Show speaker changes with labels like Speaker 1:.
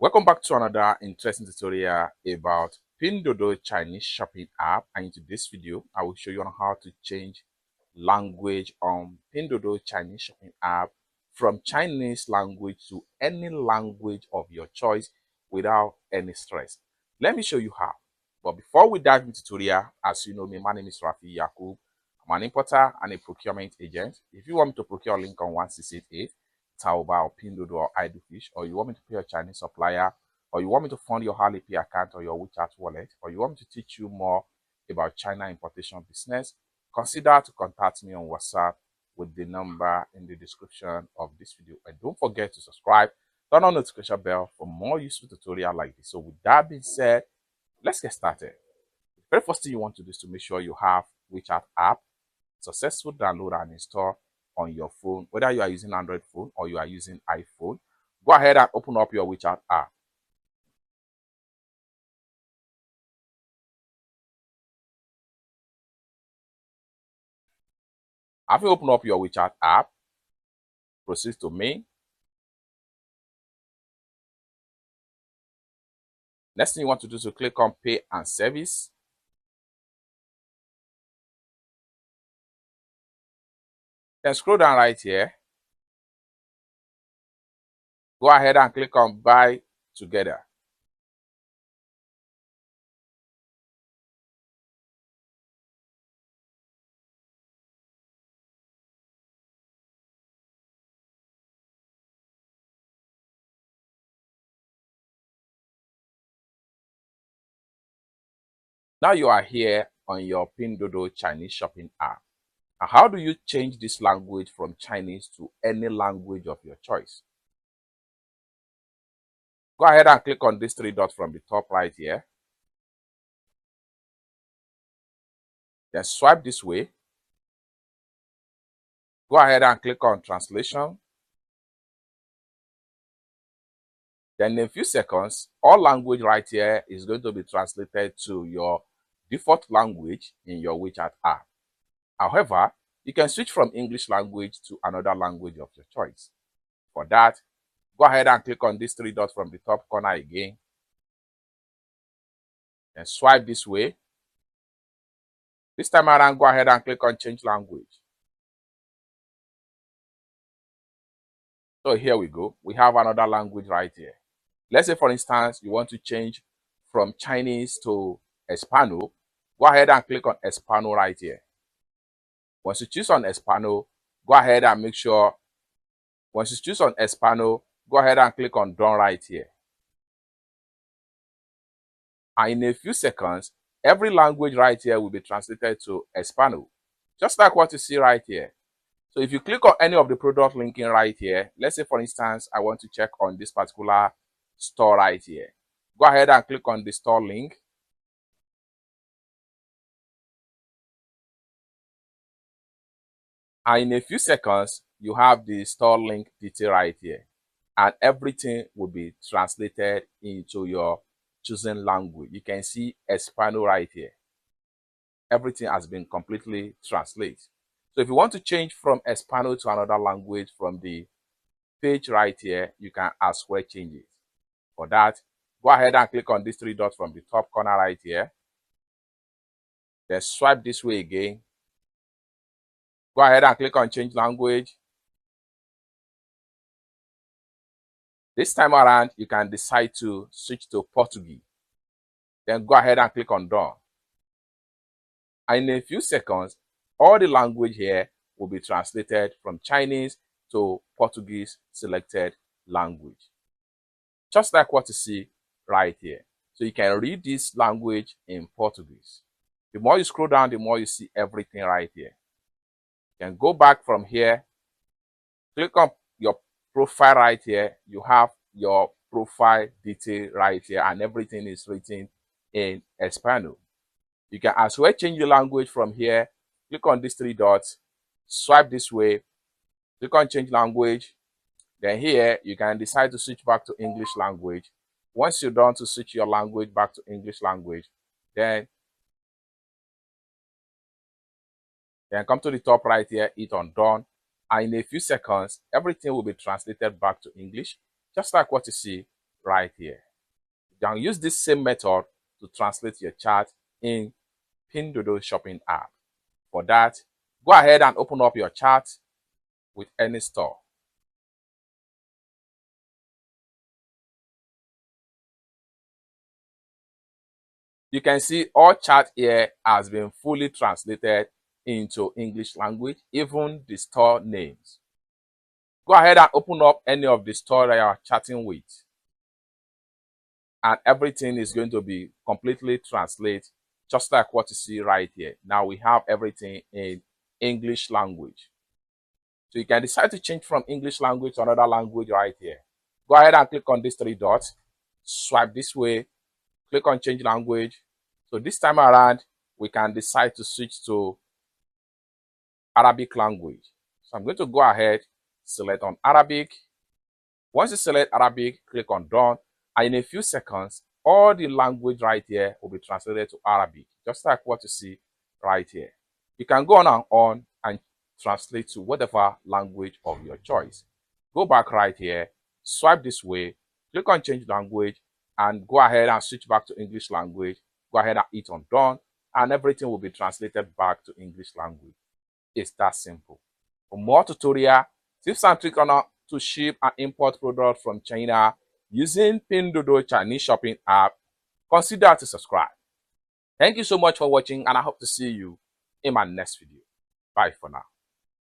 Speaker 1: Welcome back to another interesting tutorial about Pinduoduo Chinese shopping app, and in today's video I will show you on how to change language on Pinduoduo Chinese shopping app from Chinese language to any language of your choice without any stress. Let me show you how. But before we dive into the tutorial, as you know me, my name is Rafi Yakub. I'm an importer and a procurement agent. If you want me to procure a link on 1688 Taoba or Pinduoduo or Idlefish, or you want me to pay a Chinese supplier, or you want me to fund your Alipay account or your WeChat wallet, or you want me to teach you more about China importation business, consider to contact me on WhatsApp with the number in the description of this video. And don't forget to subscribe, turn on the notification bell for more useful tutorials like this. So with that being said, let's get started. The very first thing you want to do is to make sure you have WeChat app, successful download and install on your phone, whether you are using Android phone or you are using iPhone. Go ahead and open up your WeChat app. After you open up your WeChat app, proceed to main. Next thing you want to do is to click on pay and service. Then scroll down right here. Go ahead and click on buy together. Now you are here on your Pinduoduo Chinese shopping app. And how do you change this language from Chinese to any language of your choice? Go ahead and click on these three dots from the top right here. Then swipe this way. Go ahead and click on translation. Then in a few seconds, all language right here is going to be translated to your default language in your WeChat app. However, you can switch from English language to another language of your choice. For that, go ahead and click on these three dots from the top corner again. Then swipe this way. This time around, go ahead and click on change language. So here we go. We have another language right here. Let's say, for instance, you want to change from Chinese to Espanol. Go ahead and click on Espanol right here. Once you choose on Espanol, go ahead and make sure, once you choose on Espanol, go ahead and click on done right here. And in a few seconds, every language right here will be translated to Espanol, just like what you see right here. So if you click on any of the product linking right here, let's say, for instance, I want to check on this particular store right here. Go ahead and click on the store link. And in a few seconds, you have the store link detail right here. And everything will be translated into your chosen language. You can see Espanol right here. Everything has been completely translated. So if you want to change from Espanol to another language from the page right here, you can as well change it. For that, go ahead and click on these three dots from the top corner right here. Then swipe this way again. Go ahead and click on change language. This time around, you can decide to switch to Portuguese. Then go ahead and click on done. And in a few seconds, all the language here will be translated from Chinese to Portuguese selected language. Just like what you see right here. So you can read this language in Portuguese. The more you scroll down, the more you see everything right here. You can go back from here, click on your profile right here. You have your profile detail right here, and everything is written in Espanol. You can as well change the language from here. Click on these three dots, swipe this way, click on change language. Then here, you can decide to switch back to English language. Once you're done to switch your language back to English language, then come to the top right here, hit on done. And in a few seconds, everything will be translated back to English, just like what you see right here. You can use this same method to translate your chart in Pinduoduo shopping app. For that, go ahead and open up your chart with any store. You can see all chart here has been fully translated into English language, even the store names. Go ahead and open up any of the store that you are chatting with, and everything is going to be completely translated, just like what you see right here. Now we have everything in English language. So you can decide to change from English language to another language right here. Go ahead and click on these three dots, swipe this way, click on change language. So this time around, we can decide to switch to Arabic language. So I'm going to go ahead, select on Arabic. Once you select Arabic, click on done. And in a few seconds, all the language right here will be translated to Arabic, just like what you see right here. You can go on and translate to whatever language of your choice. Go back right here, swipe this way, click on change language, and go ahead and switch back to English language. Go ahead and hit on done, and everything will be translated back to English language. It's that simple. For more tutorial, tips and tricks on how to ship and import products from China using Pinduoduo Chinese shopping app, consider to subscribe. Thank you so much for watching, and I hope to see you in my next video. Bye for now.